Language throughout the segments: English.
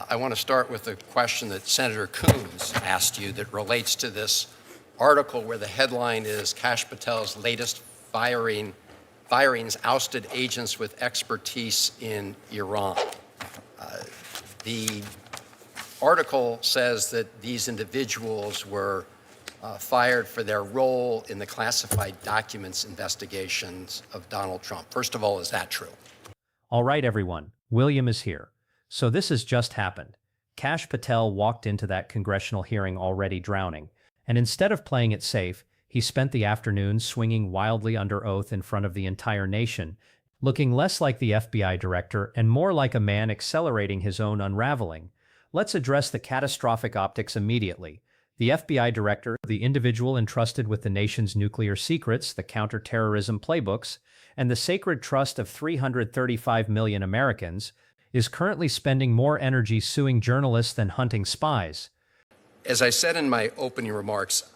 I want to start with a question that Senator Coons asked you that relates to this article where the headline is Kash Patel's latest firings ousted agents with expertise in Iran. The article says that these individuals were fired for their role in the classified documents investigations of Donald Trump. First of all, is that true? All right, everyone. William is here. So this has just happened. Kash Patel walked into that congressional hearing already drowning, and instead of playing it safe, he spent the afternoon swinging wildly under oath in front of the entire nation, looking less like the FBI director and more like a man accelerating his own unraveling. Let's address the catastrophic optics immediately. The FBI director, the individual entrusted with the nation's nuclear secrets, the counterterrorism playbooks, and the sacred trust of 335 million Americans, is currently spending more energy suing journalists than hunting spies. As I said in my opening remarks,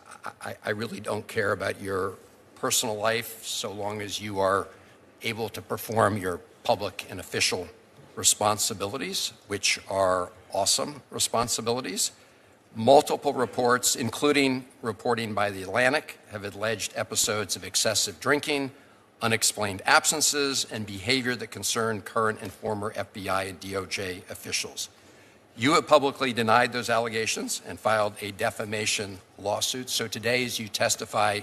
I really don't care about your personal life so long as you are able to perform your public and official responsibilities, which are awesome responsibilities. Multiple reports, including reporting by The Atlantic, have alleged episodes of excessive drinking, unexplained absences, and behavior that concern current and former FBI and DOJ officials. You have publicly denied those allegations and filed a defamation lawsuit. So today, as you testify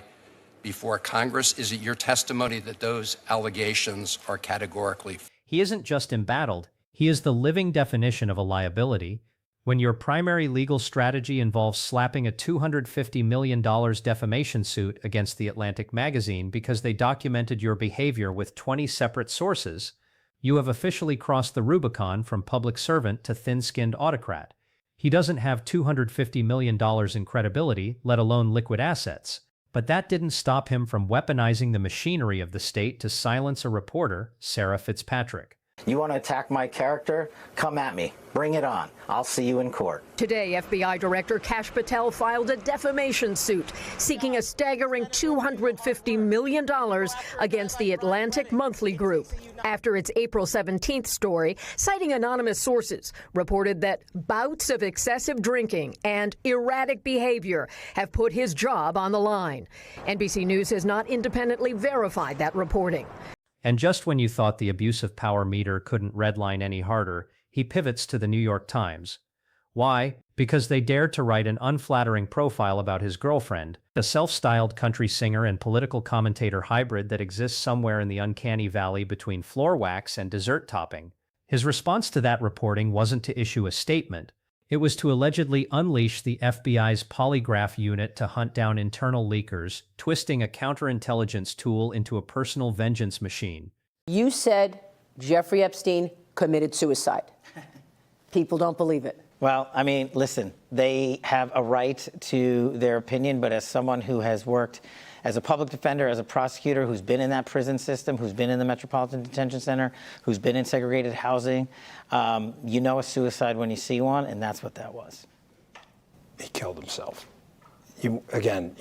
before Congress, is it your testimony that those allegations are categorically false? He isn't just embattled, he is the living definition of a liability. When your primary legal strategy involves slapping a $250 million defamation suit against The Atlantic magazine because they documented your behavior with 20 separate sources, you have officially crossed the Rubicon from public servant to thin-skinned autocrat. He doesn't have $250 million in credibility, let alone liquid assets. But that didn't stop him from weaponizing the machinery of the state to silence a reporter, Sarah Fitzpatrick. You want to attack my character? Come at me. Bring it on. I'll see you in court. Today, FBI Director Kash Patel filed a defamation suit seeking a staggering $250 million against the Atlantic Monthly Group after its April 17th story, citing anonymous sources, reported that bouts of excessive drinking and erratic behavior have put his job on the line. NBC News has not independently verified that reporting. And just when you thought the abuse of power meter couldn't redline any harder, he pivots to the New York Times. Why? Because they dared to write an unflattering profile about his girlfriend, a self-styled country singer and political commentator hybrid that exists somewhere in the uncanny valley between floor wax and dessert topping. His response to that reporting wasn't to issue a statement. It was to allegedly unleash the FBI's polygraph unit to hunt down internal leakers, twisting a counterintelligence tool into a personal vengeance machine. You said Jeffrey Epstein committed suicide. People don't believe it. Well, I mean, listen, they have a right to their opinion, but as someone who has worked as a public defender, as a prosecutor, who's been in that prison system, who's been in the Metropolitan Detention Center, who's been in segregated housing, you know a suicide when you see one, and that's what that was. He killed himself. You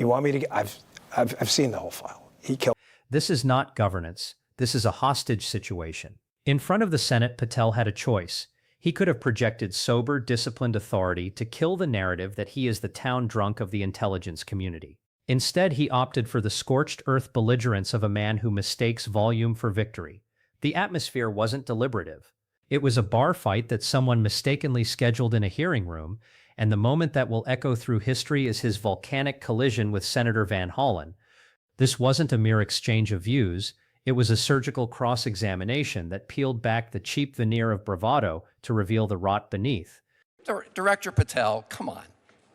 want me to? I've seen the whole file. He killed. This is not governance. This is a hostage situation. In front of the Senate, Patel had a choice. He could have projected sober, disciplined authority to kill the narrative that he is the town drunk of the intelligence community. Instead, he opted for the scorched earth belligerence of a man who mistakes volume for victory. The atmosphere wasn't deliberative. It was a bar fight that someone mistakenly scheduled in a hearing room, and the moment that will echo through history is his volcanic collision with Senator Van Hollen. This wasn't a mere exchange of views. It was a surgical cross-examination that peeled back the cheap veneer of bravado to reveal the rot beneath. Director Patel, come on.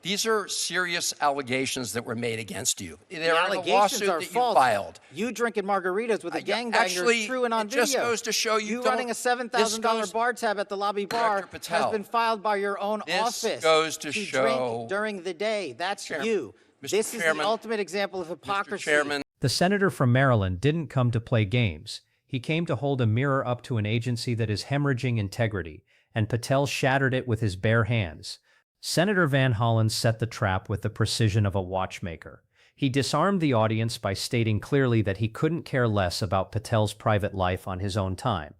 These are serious allegations that were made against you. They're in a lawsuit that you filed. You drinking margaritas with a gangbanger is true and on video. It just goes to show you running a $7,000 bar tab at the lobby bar has been filed by your own office. This goes to show drink during the day. That's you. Mr. This is Chairman, the ultimate example of hypocrisy. Mr. Chairman. The senator from Maryland didn't come to play games. He came to hold a mirror up to an agency that is hemorrhaging integrity, and Patel shattered it with his bare hands. Senator Van Hollen set the trap with the precision of a watchmaker. He disarmed the audience by stating clearly that he couldn't care less about Patel's private life on his own time.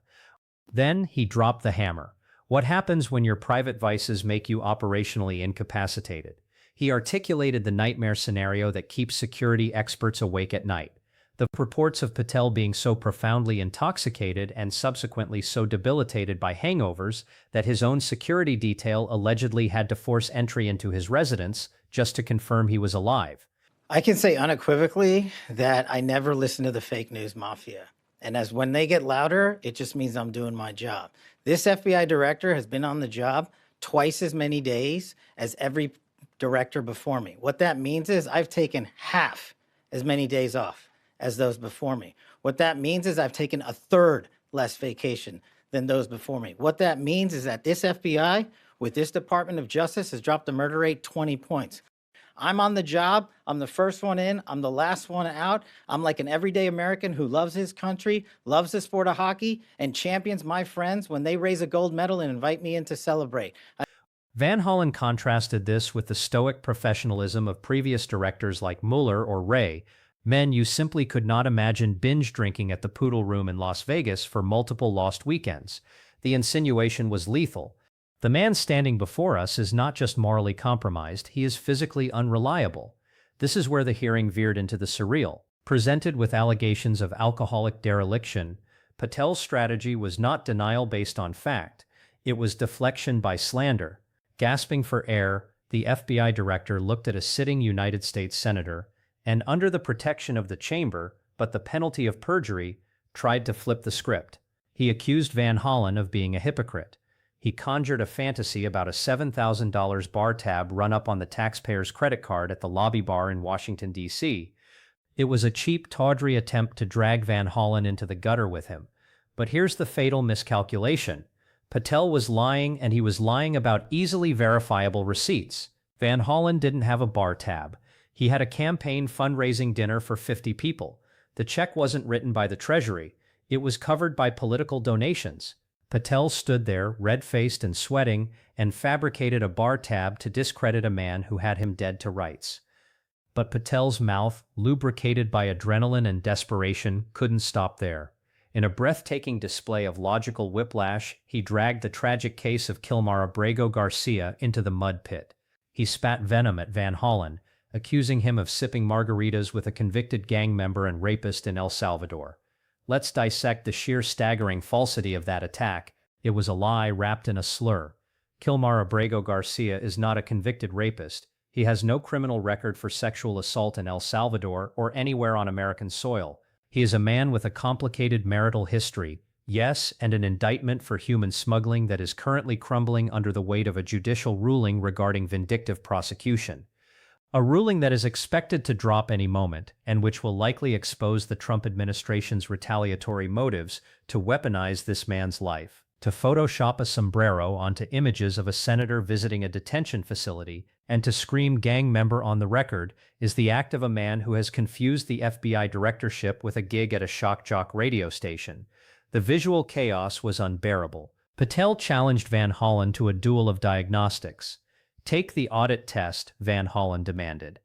Then he dropped the hammer. What happens when your private vices make you operationally incapacitated? He articulated the nightmare scenario that keeps security experts awake at night. The reports of Patel being so profoundly intoxicated and subsequently so debilitated by hangovers that his own security detail allegedly had to force entry into his residence just to confirm he was alive. I can say unequivocally that I never listen to the fake news mafia. And as when they get louder, it just means I'm doing my job. This FBI director has been on the job twice as many days as every director before me. What that means is I've taken half as many days off as those before me. What that means is I've taken a third less vacation than those before me. What that means is that this FBI with this Department of Justice has dropped the murder rate 20 points. I'm on the job. I'm the first one in. I'm the last one out. I'm like an everyday American who loves his country, loves the sport of hockey, and champions my friends when they raise a gold medal and invite me in to celebrate. Van Hollen contrasted this with the stoic professionalism of previous directors like Mueller or Wray, men you simply could not imagine binge drinking at the Poodle Room in Las Vegas for multiple lost weekends. The insinuation was lethal. The man standing before us is not just morally compromised, he is physically unreliable. This is where the hearing veered into the surreal. Presented with allegations of alcoholic dereliction, Patel's strategy was not denial based on fact. It was deflection by slander. Gasping for air, the FBI director looked at a sitting United States senator and, under the protection of the chamber, but the penalty of perjury, tried to flip the script. He accused Van Hollen of being a hypocrite. He conjured a fantasy about a $7,000 bar tab run up on the taxpayer's credit card at the lobby bar in Washington, D.C. It was a cheap, tawdry attempt to drag Van Hollen into the gutter with him. But here's the fatal miscalculation. Patel was lying, and he was lying about easily verifiable receipts. Van Hollen didn't have a bar tab. He had a campaign fundraising dinner for 50 people. The check wasn't written by the Treasury. It was covered by political donations. Patel stood there, red-faced and sweating, and fabricated a bar tab to discredit a man who had him dead to rights. But Patel's mouth, lubricated by adrenaline and desperation, couldn't stop there. In a breathtaking display of logical whiplash, he dragged the tragic case of Kilmar Abrego Garcia into the mud pit. He spat venom at Van Hollen, accusing him of sipping margaritas with a convicted gang member and rapist in El Salvador. Let's dissect the sheer staggering falsity of that attack. It was a lie wrapped in a slur. Kilmar Abrego Garcia is not a convicted rapist. He has no criminal record for sexual assault in El Salvador or anywhere on American soil. He is a man with a complicated marital history, yes, and an indictment for human smuggling that is currently crumbling under the weight of a judicial ruling regarding vindictive prosecution. A ruling that is expected to drop any moment, and which will likely expose the Trump administration's retaliatory motives to weaponize this man's life, to Photoshop a sombrero onto images of a senator visiting a detention facility, and to scream gang member on the record, is the act of a man who has confused the FBI directorship with a gig at a shock jock radio station. The visual chaos was unbearable. Patel challenged Van Hollen to a duel of diagnostics. Take the audit test, Van Hollen demanded.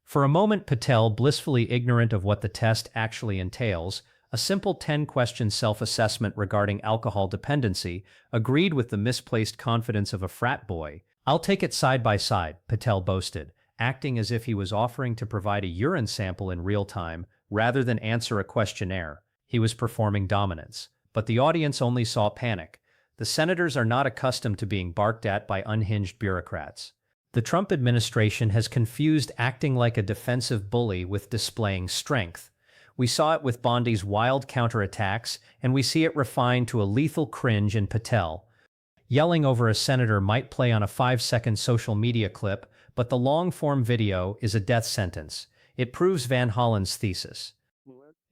For a moment, Patel, blissfully ignorant of what the test actually entails, a simple 10-question self-assessment regarding alcohol dependency, agreed with the misplaced confidence of a frat boy. I'll take it side by side, Patel boasted, acting as if he was offering to provide a urine sample in real time rather than answer a questionnaire. He was performing dominance. But the audience only saw panic. The senators are not accustomed to being barked at by unhinged bureaucrats. The Trump administration has confused acting like a defensive bully with displaying strength. We saw it with Bondi's wild counterattacks, and we see it refined to a lethal cringe in Patel. Yelling over a senator might play on a 5-second social media clip, but the long-form video is a death sentence. It proves Van Hollen's thesis.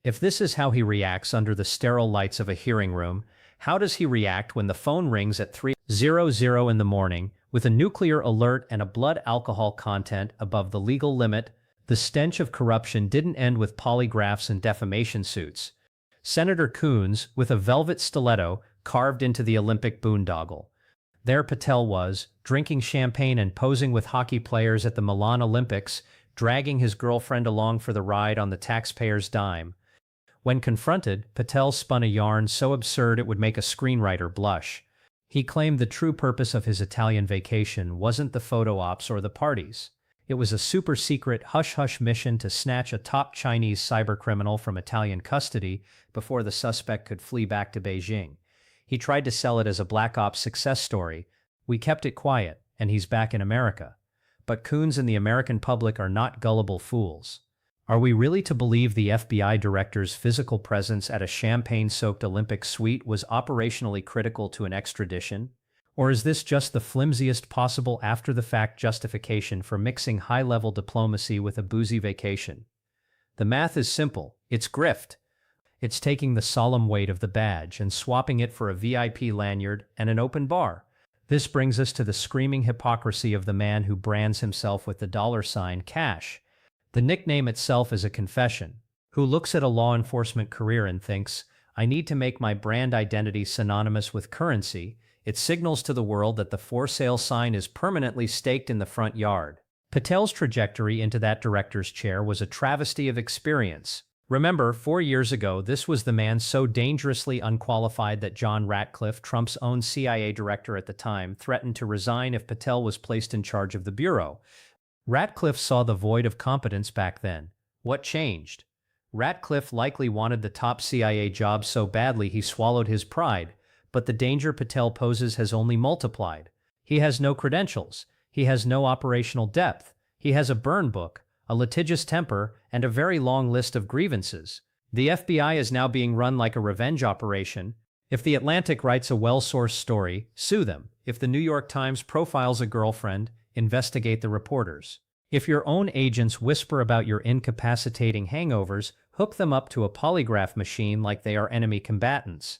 If this is how he reacts under the sterile lights of a hearing room, how does he react when the phone rings at 3:00 in the morning with a nuclear alert and a blood alcohol content above the legal limit? The stench of corruption didn't end with polygraphs and defamation suits. Senator Coons, with a velvet stiletto carved into the Olympic boondoggle. There Patel was, drinking champagne and posing with hockey players at the Milan Olympics, dragging his girlfriend along for the ride on the taxpayer's dime. When confronted, Patel spun a yarn so absurd it would make a screenwriter blush. He claimed the true purpose of his Italian vacation wasn't the photo ops or the parties. It was a super-secret hush-hush mission to snatch a top Chinese cybercriminal from Italian custody before the suspect could flee back to Beijing. He tried to sell it as a Black Ops success story. We kept it quiet, and he's back in America. But Coons and the American public are not gullible fools. Are we really to believe the FBI director's physical presence at a champagne-soaked Olympic suite was operationally critical to an extradition? Or is this just the flimsiest possible after-the-fact justification for mixing high-level diplomacy with a boozy vacation? The math is simple. It's grift. It's taking the solemn weight of the badge and swapping it for a VIP lanyard and an open bar. This brings us to the screaming hypocrisy of the man who brands himself with the $ cash. The nickname itself is a confession. Who looks at a law enforcement career and thinks, I need to make my brand identity synonymous with currency. It signals to the world that the for sale sign is permanently staked in the front yard. Patel's trajectory into that director's chair was a travesty of experience. Remember, 4 years ago, this was the man so dangerously unqualified that John Ratcliffe, Trump's own CIA director at the time, threatened to resign if Patel was placed in charge of the bureau. Ratcliffe saw the void of competence back then. What changed? Ratcliffe likely wanted the top CIA job so badly he swallowed his pride, but the danger Patel poses has only multiplied. He has no credentials. He has no operational depth. He has a burn book, a litigious temper, and a very long list of grievances. The FBI is now being run like a revenge operation. If The Atlantic writes a well-sourced story, sue them. If the New York Times profiles a girlfriend, investigate the reporters. If your own agents whisper about your incapacitating hangovers, hook them up to a polygraph machine like they are enemy combatants.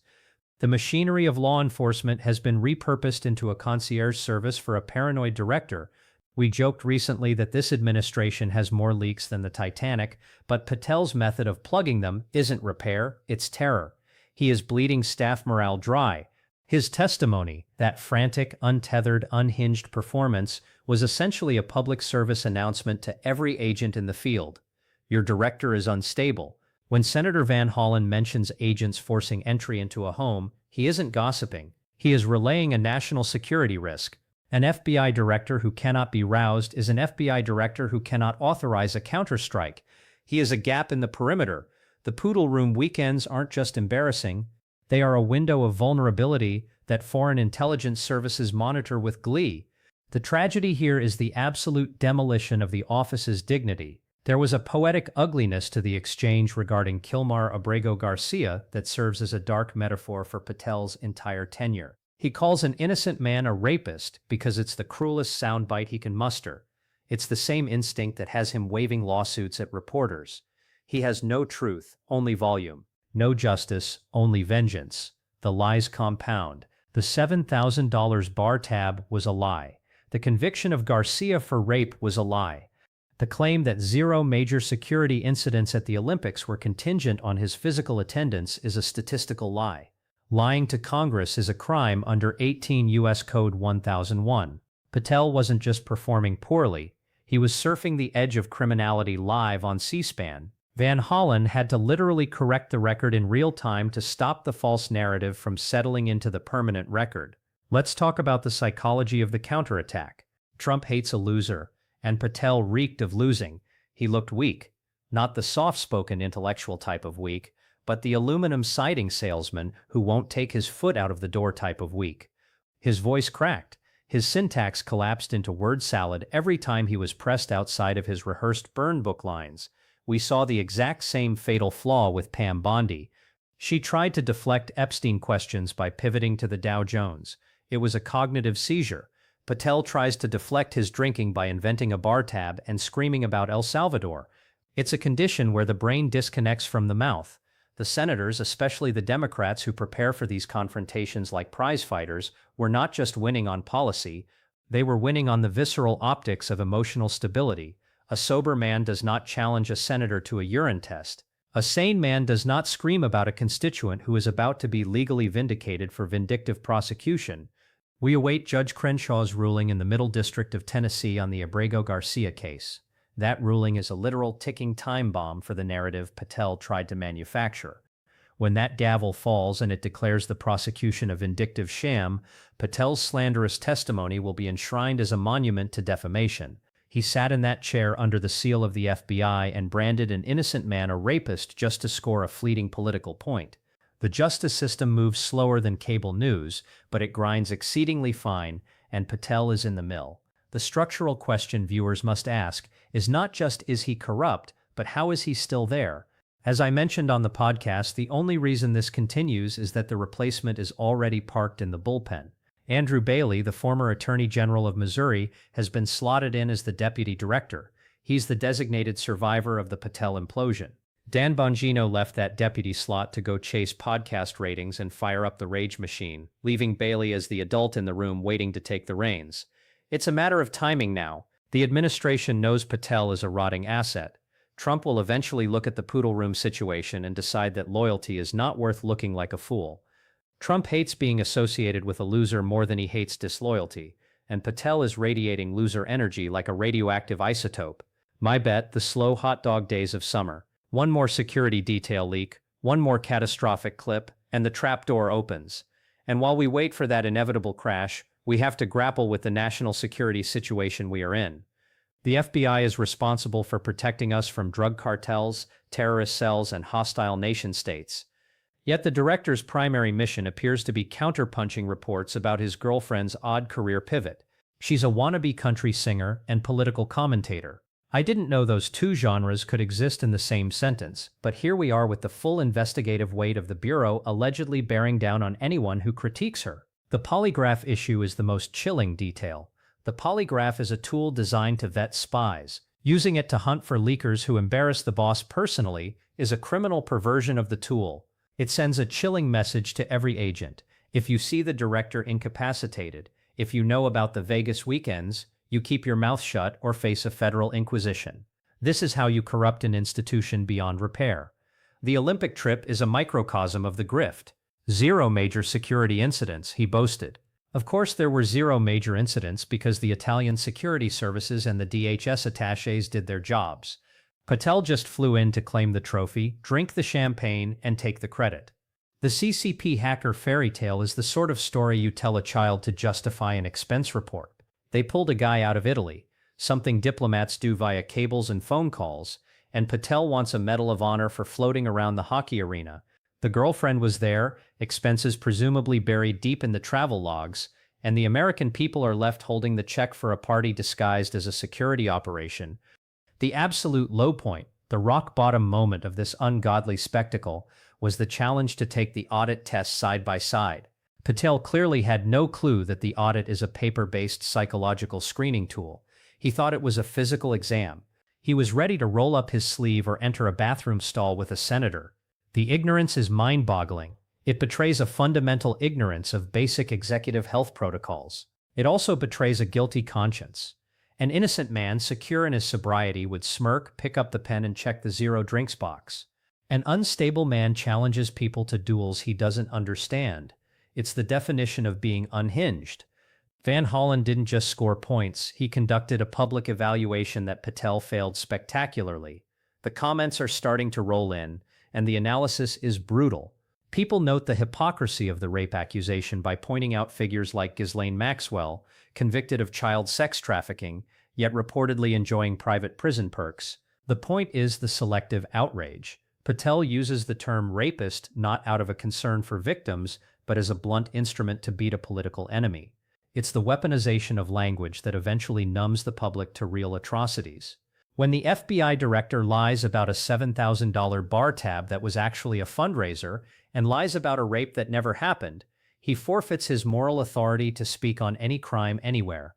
The machinery of law enforcement has been repurposed into a concierge service for a paranoid director. We joked recently that this administration has more leaks than the Titanic, but Patel's method of plugging them isn't repair, it's terror. He is bleeding staff morale dry. His testimony, that frantic, untethered, unhinged performance, was essentially a public service announcement to every agent in the field. Your director is unstable. When Senator Van Hollen mentions agents forcing entry into a home, he isn't gossiping. He is relaying a national security risk. An FBI director who cannot be roused is an FBI director who cannot authorize a counterstrike. He is a gap in the perimeter. The Poodle Room weekends aren't just embarrassing. They are a window of vulnerability that foreign intelligence services monitor with glee. The tragedy here is the absolute demolition of the office's dignity. There was a poetic ugliness to the exchange regarding Kilmar Abrego Garcia that serves as a dark metaphor for Patel's entire tenure. He calls an innocent man a rapist because it's the cruelest soundbite he can muster. It's the same instinct that has him waving lawsuits at reporters. He has no truth, only volume. No justice, only vengeance. The lies compound. The $7,000 bar tab was a lie. The conviction of Garcia for rape was a lie. The claim that 0 major security incidents at the Olympics were contingent on his physical attendance is a statistical lie. Lying to Congress is a crime under 18 U.S. Code 1001. Patel wasn't just performing poorly, he was surfing the edge of criminality live on C-SPAN. Van Hollen had to literally correct the record in real time to stop the false narrative from settling into the permanent record. Let's talk about the psychology of the counterattack. Trump hates a loser, and Patel reeked of losing. He looked weak. Not the soft-spoken intellectual type of weak, but the aluminum siding salesman who won't take his foot out of the door type of weak. His voice cracked. His syntax collapsed into word salad every time he was pressed outside of his rehearsed burn book lines. We saw the exact same fatal flaw with Pam Bondi. She tried to deflect Epstein questions by pivoting to the Dow Jones. It was a cognitive seizure. Patel tries to deflect his drinking by inventing a bar tab and screaming about El Salvador. It's a condition where the brain disconnects from the mouth. The senators, especially the Democrats who prepare for these confrontations like prize fighters, were not just winning on policy, they were winning on the visceral optics of emotional stability. A sober man does not challenge a senator to a urine test. A sane man does not scream about a constituent who is about to be legally vindicated for vindictive prosecution. We await Judge Crenshaw's ruling in the Middle District of Tennessee on the Abrego Garcia case. That ruling is a literal ticking time bomb for the narrative Patel tried to manufacture. When that gavel falls and it declares the prosecution a vindictive sham, Patel's slanderous testimony will be enshrined as a monument to defamation. He sat in that chair under the seal of the FBI and branded an innocent man a rapist just to score a fleeting political point. The justice system moves slower than cable news, but it grinds exceedingly fine, and Patel is in the mill. The structural question viewers must ask is not just is he corrupt, but how is he still there? As I mentioned on the podcast, the only reason this continues is that the replacement is already parked in the bullpen. Andrew Bailey, the former Attorney General of Missouri, has been slotted in as the deputy director. He's the designated survivor of the Patel implosion. Dan Bongino left that deputy slot to go chase podcast ratings and fire up the rage machine, leaving Bailey as the adult in the room waiting to take the reins. It's a matter of timing now. The administration knows Patel is a rotting asset. Trump will eventually look at the poodle room situation and decide that loyalty is not worth looking like a fool. Trump hates being associated with a loser more than he hates disloyalty, and Patel is radiating loser energy like a radioactive isotope. My bet, the slow hot dog days of summer. One more security detail leak, one more catastrophic clip, and the trapdoor opens. And while we wait for that inevitable crash, we have to grapple with the national security situation we are in. The FBI is responsible for protecting us from drug cartels, terrorist cells, and hostile nation-states. Yet the director's primary mission appears to be counterpunching reports about his girlfriend's odd career pivot. She's a wannabe country singer and political commentator. I didn't know those two genres could exist in the same sentence, but here we are with the full investigative weight of the Bureau allegedly bearing down on anyone who critiques her. The polygraph issue is the most chilling detail. The polygraph is a tool designed to vet spies. Using it to hunt for leakers who embarrass the boss personally is a criminal perversion of the tool. It sends a chilling message to every agent. If you see the director incapacitated, if you know about the Vegas weekends, you keep your mouth shut or face a federal inquisition. This is how you corrupt an institution beyond repair. The Olympic trip is a microcosm of the grift. 0 major security incidents, he boasted. Of course, there were 0 major incidents because the Italian security services and the DHS attachés did their jobs. Patel just flew in to claim the trophy, drink the champagne, and take the credit. The CCP hacker fairy tale is the sort of story you tell a child to justify an expense report. They pulled a guy out of Italy, something diplomats do via cables and phone calls, and Patel wants a Medal of Honor for floating around the hockey arena. The girlfriend was there, expenses presumably buried deep in the travel logs, and the American people are left holding the check for a party disguised as a security operation. The absolute low point, the rock-bottom moment of this ungodly spectacle, was the challenge to take the audit test side by side. Patel clearly had no clue that the audit is a paper-based psychological screening tool. He thought it was a physical exam. He was ready to roll up his sleeve or enter a bathroom stall with a senator. The ignorance is mind-boggling. It betrays a fundamental ignorance of basic executive health protocols. It also betrays a guilty conscience. An innocent man, secure in his sobriety, would smirk, pick up the pen, and check the 0 drinks box. An unstable man challenges people to duels he doesn't understand. It's the definition of being unhinged. Van Hollen didn't just score points, he conducted a public evaluation that Patel failed spectacularly. The comments are starting to roll in, and the analysis is brutal. People note the hypocrisy of the rape accusation by pointing out figures like Ghislaine Maxwell, convicted of child sex trafficking, yet reportedly enjoying private prison perks. The point is the selective outrage. Patel uses the term rapist not out of a concern for victims, but as a blunt instrument to beat a political enemy. It's the weaponization of language that eventually numbs the public to real atrocities. When the FBI director lies about a $7,000 bar tab that was actually a fundraiser and lies about a rape that never happened, he forfeits his moral authority to speak on any crime anywhere.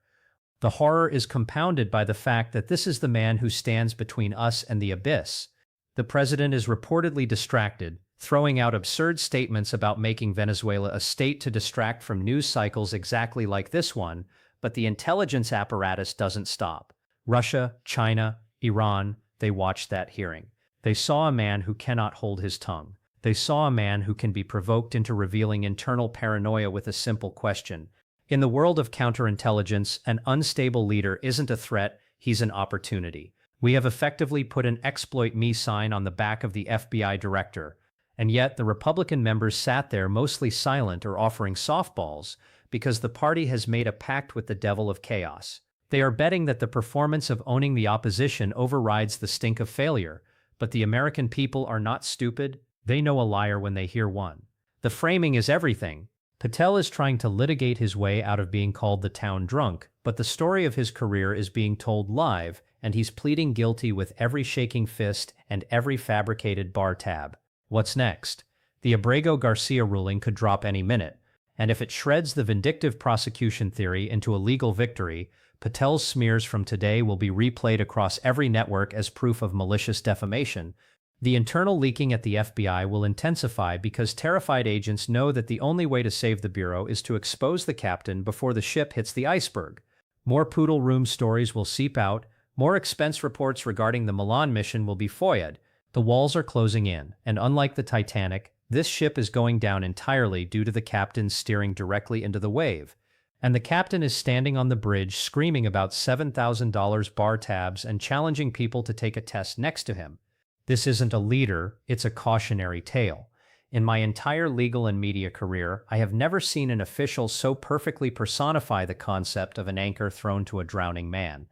The horror is compounded by the fact that this is the man who stands between us and the abyss. The president is reportedly distracted, throwing out absurd statements about making Venezuela a state to distract from news cycles exactly like this one, but the intelligence apparatus doesn't stop. Russia, China, Iran, they watched that hearing. They saw a man who cannot hold his tongue. They saw a man who can be provoked into revealing internal paranoia with a simple question. In the world of counterintelligence, an unstable leader isn't a threat, he's an opportunity. We have effectively put an exploit me sign on the back of the FBI director. And yet, the Republican members sat there mostly silent or offering softballs because the party has made a pact with the devil of chaos. They are betting that the performance of owning the opposition overrides the stink of failure, but the American people are not stupid. They know a liar when they hear one. The framing is everything. Patel is trying to litigate his way out of being called the town drunk, but the story of his career is being told live, and he's pleading guilty with every shaking fist and every fabricated bar tab. What's next? The Abrego-Garcia ruling could drop any minute, and if it shreds the vindictive prosecution theory into a legal victory, Patel's smears from today will be replayed across every network as proof of malicious defamation. The internal leaking at the FBI will intensify because terrified agents know that the only way to save the Bureau is to expose the captain before the ship hits the iceberg. More poodle room stories will seep out, more expense reports regarding the Milan mission will be FOIA'd. The walls are closing in, and unlike the Titanic, this ship is going down entirely due to the captain steering directly into the wave. And the captain is standing on the bridge screaming about $7,000 bar tabs and challenging people to take a test next to him. This isn't a leader, it's a cautionary tale. In my entire legal and media career, I have never seen an official so perfectly personify the concept of an anchor thrown to a drowning man.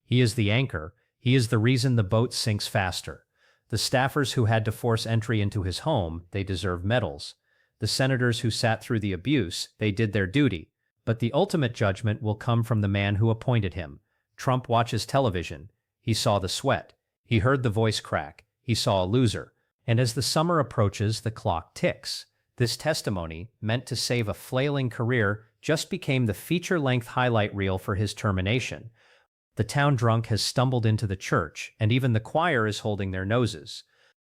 He is the anchor. He is the reason the boat sinks faster. The staffers who had to force entry into his home, they deserve medals. The senators who sat through the abuse, they did their duty. But the ultimate judgment will come from the man who appointed him. Trump watches television. He saw the sweat. He heard the voice crack. He saw a loser. And as the summer approaches, the clock ticks. This testimony, meant to save a flailing career, just became the feature-length highlight reel for his termination. The town drunk has stumbled into the church, and even the choir is holding their noses.